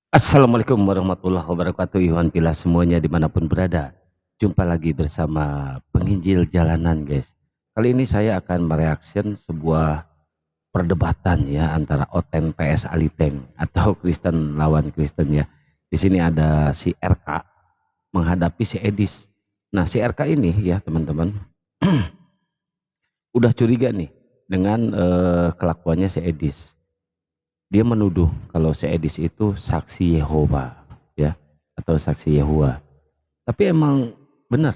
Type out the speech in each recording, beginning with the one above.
Assalamualaikum warahmatullahi wabarakatuh. Iwan Pila semuanya dimanapun berada. Jumpa lagi bersama penginjil jalanan, guys. Kali ini saya akan mereaction sebuah perdebatan ya antara Oten PS Aliteng atau Kristen lawan Kristen ya. Di sini ada si RK menghadapi si Edis. Nah, si RK ini ya teman-teman udah curiga nih dengan kelakuannya si Edis. Dia menuduh kalau si Edis itu saksi Yehova ya, atau saksi Yehova. Tapi emang benar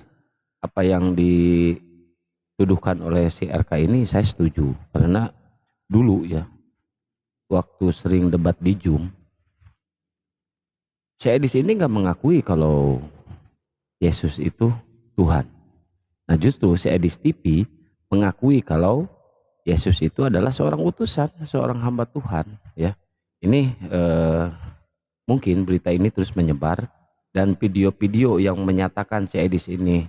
apa yang dituduhkan oleh si RK ini, saya setuju. Karena dulu ya, waktu sering debat di Zoom, si Edis ini nggak mengakui kalau Yesus itu Tuhan. Nah, justru si Edis TV mengakui kalau Yesus itu adalah seorang utusan, seorang hamba Tuhan ya. Ini mungkin berita ini terus menyebar dan video-video yang menyatakan si Edis ini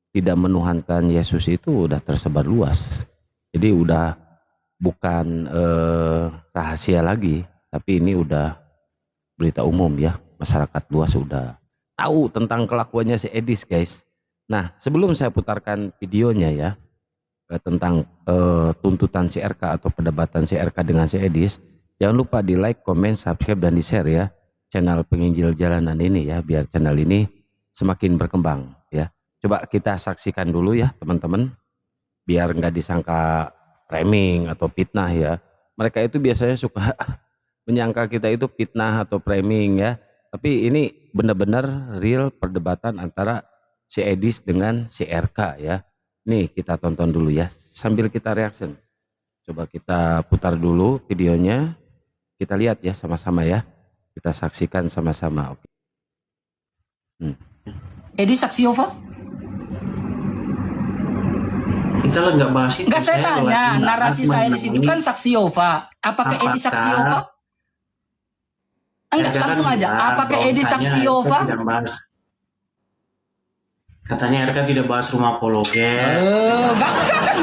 tidak menuhankan Yesus itu udah tersebar luas. Jadi udah bukan rahasia lagi, tapi ini udah berita umum ya. Masyarakat luas sudah tahu tentang kelakuannya si Edis, guys. Nah, sebelum saya putarkan videonya ya, tentang tuntutan si RK atau perdebatan si RK dengan si Edis, jangan lupa di like, comment, subscribe, dan di share ya channel penginjil jalanan ini ya, biar channel ini semakin berkembang ya. Coba kita saksikan dulu ya teman-teman, biar nggak disangka framing atau fitnah ya. Mereka itu biasanya suka menyangka kita itu fitnah atau framing ya, tapi ini benar-benar real perdebatan antara si Edis dengan si RK ya. Nih kita tonton dulu ya sambil kita reaction. Coba kita putar dulu videonya, kita lihat ya sama-sama ya, kita saksikan sama-sama. Oke. Edi saksi Yehova? Kita nggak bahas itu. Enggak, saya tanya, narasi saya di situ kan saksi Yehova. Apakah Edi saksi Yehova? Enggak, langsung aja. Apakah Edi saksi Yehova? Katanya RK tidak bahas rumah apologet. Enggak kan,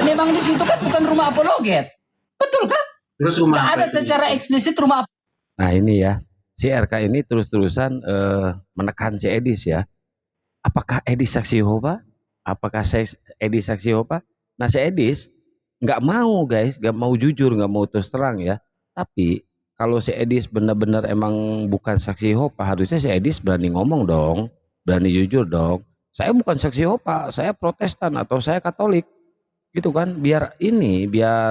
memang di situ kan bukan rumah apologet. Betul kan? Terus rumah enggak ada secara eksplisit rumah. Nah ini ya, si RK ini terus-terusan menekan si Edis ya. Apakah Edis saksi Yehova? Apakah Edis saksi Yehova? Nah si Edis nggak mau, guys, nggak mau jujur, nggak mau terus terang ya. Tapi kalau si Edis benar-benar emang bukan saksi Yehova, harusnya si Edis berani ngomong dong, berani jujur dong. Saya bukan saksi Yehova, saya Protestan atau saya Katolik, gitu kan? Biar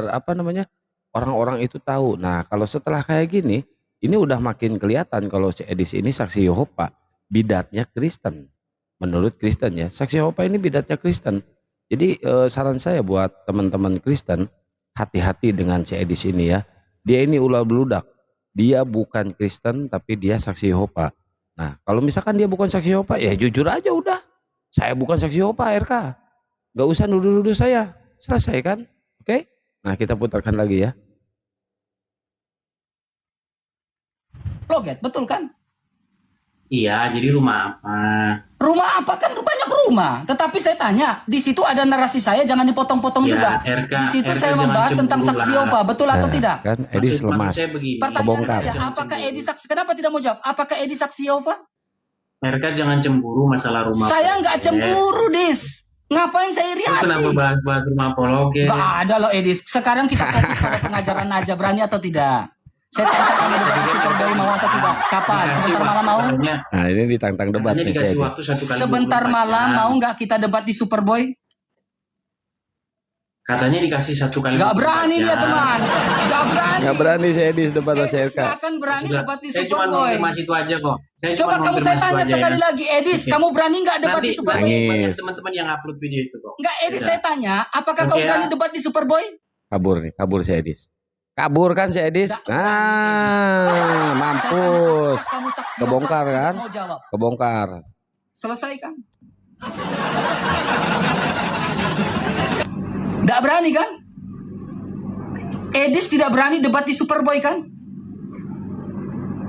apa namanya, orang-orang itu tahu. Nah kalau setelah kayak gini, ini udah makin kelihatan kalau si Edis ini saksi Yehova, bidatnya Kristen. Menurut Kristen ya, saksi Yehova ini bidatnya Kristen. Jadi saran saya buat teman-teman Kristen, hati-hati dengan si Edis ini ya. Dia ini ular beludak. Dia bukan Kristen tapi dia saksi Yehova. Nah kalau misalkan dia bukan saksi Yehova, ya jujur aja udah. Saya bukan saksi Yehova, RK. Gak usah nuduh-nuduh saya. Selesai kan? Oke? Nah kita putarkan lagi ya. Apologet, betul kan? Iya, jadi rumah apa? Rumah apa kan banyak rumah. Tetapi saya tanya, di situ ada narasi saya, jangan dipotong-potong Ya, juga. RK, Di situ RK saya membahas tentang saksi Yehova, betul atau tidak? Kan Edis lemas. Pertanyaan Kebongkar. saya, apakah Edi saksi? Kenapa tidak mau jawab? Apakah Edi saksi Yehova? RK jangan cemburu masalah rumah. Saya nggak cemburu, Dis. Ngapain saya iri hati? Kenapa bahas rumah apologet? Gak ada loh, Edis. Sekarang kita fokus pada pengajaran aja, berani atau tidak? Saya tantang kamu debat di Superboy, mau atau tidak? Kapan? Sebentar malam mau? Nah ini ditantang debat nih saya. Sebentar malam mau nggak kita debat di Superboy? Katanya dikasih 1 kali. Gak berani dia, teman. Gak berani. Gak berani saya debat sama RK. Akan berani debat di Saya cuma Superboy. konfirmasi itu aja kok. Coba kamu saya tanya sekali lagi, Edis, kamu berani nggak debat di Superboy? Banyak teman-teman yang upload video itu kok. Nggak, Edis, saya tanya, apakah kamu berani debat di Superboy? Kabur nih, kabur si Edis. Kabur kan si Edis? Nah, mampus. Kebongkar kan? Kebongkar. Selesai kan? Nggak berani kan? Edis tidak berani debat di Superboy kan?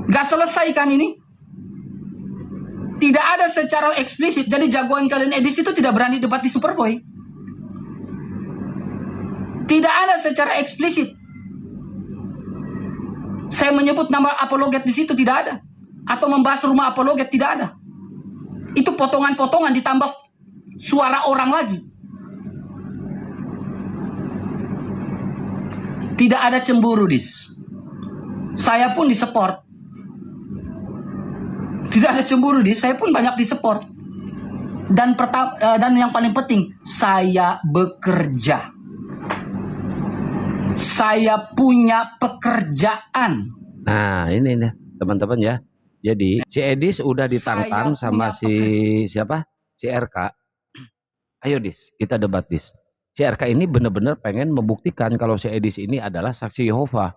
Nggak selesai kan ini? Tidak ada secara eksplisit. Jadi jagoan kalian Edis itu tidak berani debat di Superboy. Tidak ada secara eksplisit. Saya menyebut nama apologet di situ tidak ada. Atau membahas rumah apologet tidak ada. Itu potongan-potongan ditambah suara orang lagi. Tidak ada cemburu, Dis. Saya pun disupport. Tidak ada cemburu, Dis. Saya pun banyak disupport. Dan yang paling penting, saya bekerja. Saya punya pekerjaan. Nah, ini nih teman-teman ya. Jadi si Edis udah ditantang sama siapa? Si RK. Ayo Dis, kita debat Dis. Si RK ini benar-benar pengen membuktikan kalau si Edis ini adalah saksi Yehova.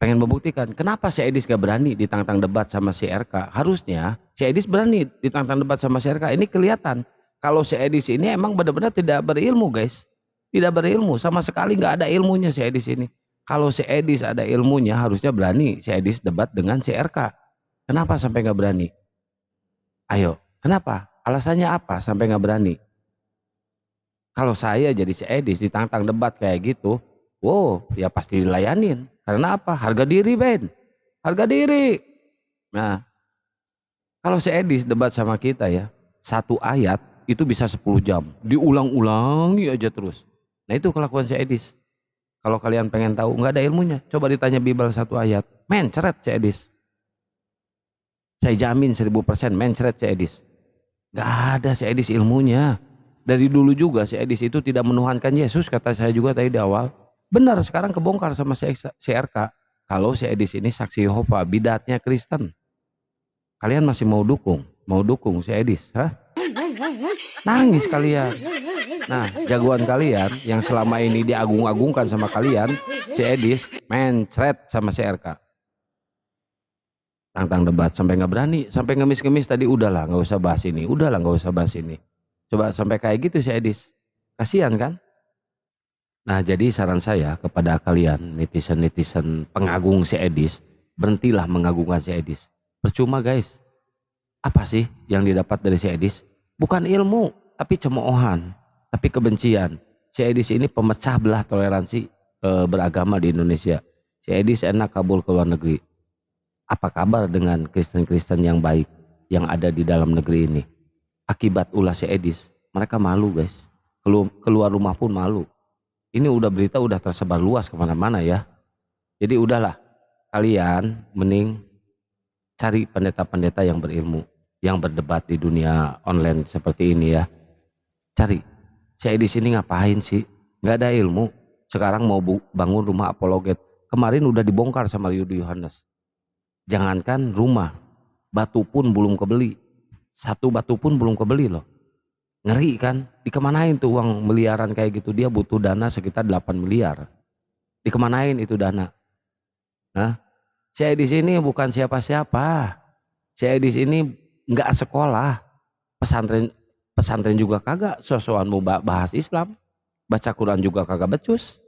Pengen membuktikan. Kenapa si Edis gak berani ditantang debat sama si RK? Harusnya si Edis berani ditantang debat sama si RK. Ini kelihatan kalau si Edis ini emang benar-benar tidak berilmu, guys. Tidak berilmu, sama sekali nggak ada ilmunya si Edis ini. Kalau si Edis ada ilmunya, harusnya berani si Edis debat dengan si RK. Kenapa sampai nggak berani? Ayo, kenapa? Alasannya apa sampai nggak berani? Kalau saya jadi si Edis ditantang debat kayak gitu, wow, ya pasti dilayanin. Karena apa? Harga diri, Ben. Harga diri. Nah, kalau si Edis debat sama kita ya, satu ayat itu bisa 10 jam. Diulang-ulangi aja terus. Nah itu kelakuan si Edis. Kalau kalian pengen tahu, nggak ada ilmunya, coba ditanya Bible satu ayat. Mencret si Edis. Saya jamin 1000% mencret si Edis. Nggak ada si Edis ilmunya. Dari dulu juga si Edis itu tidak menuhankan Yesus, kata saya juga tadi di awal. Benar, sekarang kebongkar sama si RK. Kalau si Edis ini saksi Yehova, bidatnya Kristen. Kalian masih mau dukung si Edis, hah? Nangis kalian. Nah, jagoan kalian yang selama ini diagung-agungkan sama kalian, si Edis mencret sama si RK. Tantang debat sampai nggak berani, sampai ngemis-ngemis tadi, udahlah nggak usah bahas ini, udahlah nggak usah bahas ini. Coba sampai kayak gitu si Edis, kasihan kan? Nah, jadi saran saya kepada kalian netizen-netizen pengagung si Edis, berhentilah mengagungkan si Edis. Percuma guys. Apa sih yang didapat dari si Edis? Bukan ilmu, tapi cemoohan, tapi kebencian. Si Edis ini pemecah belah toleransi beragama di Indonesia. Si Edis enak kabur ke luar negeri. Apa kabar dengan Kristen-Kristen yang baik yang ada di dalam negeri ini? Akibat ulah si Edis, mereka malu guys. Keluar rumah pun malu. Ini udah berita udah tersebar luas kemana-mana ya. Jadi udahlah, kalian mending cari pendeta-pendeta yang berilmu, yang berdebat di dunia online seperti ini ya. Cari. Saya di sini ngapain sih? Nggak ada ilmu. Sekarang mau bangun rumah apologet. Kemarin udah dibongkar sama Yudi Yohanes. Jangankan rumah, batu pun belum kebeli. Satu batu pun belum kebeli loh. Ngeri kan? Dikemanain tuh uang miliaran kayak gitu? Dia butuh dana sekitar 8 miliar. Dikemanain itu dana? Nah, saya di sini bukan siapa-siapa. Saya di sini nggak sekolah, pesantren juga kagak, sosokan mau bahas Islam, baca Quran juga kagak becus.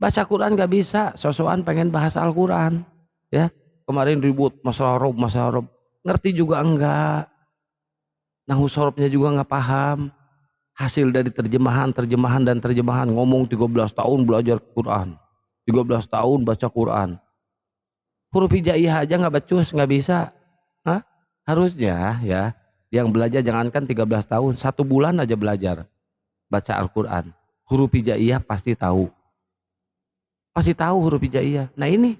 Baca Quran nggak bisa, sosokan pengen bahas Al-Quran, ya. Kemarin ribut masalah rob, ngerti juga enggak. Nahu sorobnya juga nggak paham. Hasil dari terjemahan ngomong 13 tahun belajar Quran, 13 tahun baca Quran. Huruf hijaiyah aja nggak becus, nggak bisa. Hah? Harusnya ya, yang belajar jangankan 13 tahun, 1 bulan aja belajar baca Al-Quran. Huruf hijaiyah pasti tahu. Pasti tahu huruf hijaiyah. Nah ini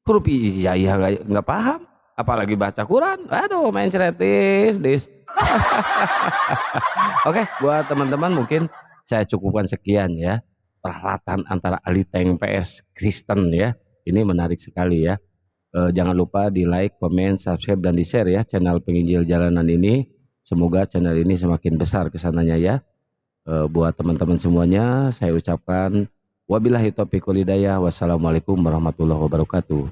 huruf hijaiyah nggak paham, apalagi baca Quran. Aduh, main ceretis, dis. Oke, buat teman-teman mungkin saya cukupkan sekian ya. Peralatan antara Aliteng PS Kristen ya. Ini menarik sekali ya. Jangan lupa di like, komen, subscribe, dan di share ya channel Penginjil Jalanan ini. Semoga channel ini semakin besar kesananya ya. Buat teman-teman semuanya saya ucapkan wabillahi taufiq wal hidayah. Wassalamualaikum warahmatullahi wabarakatuh.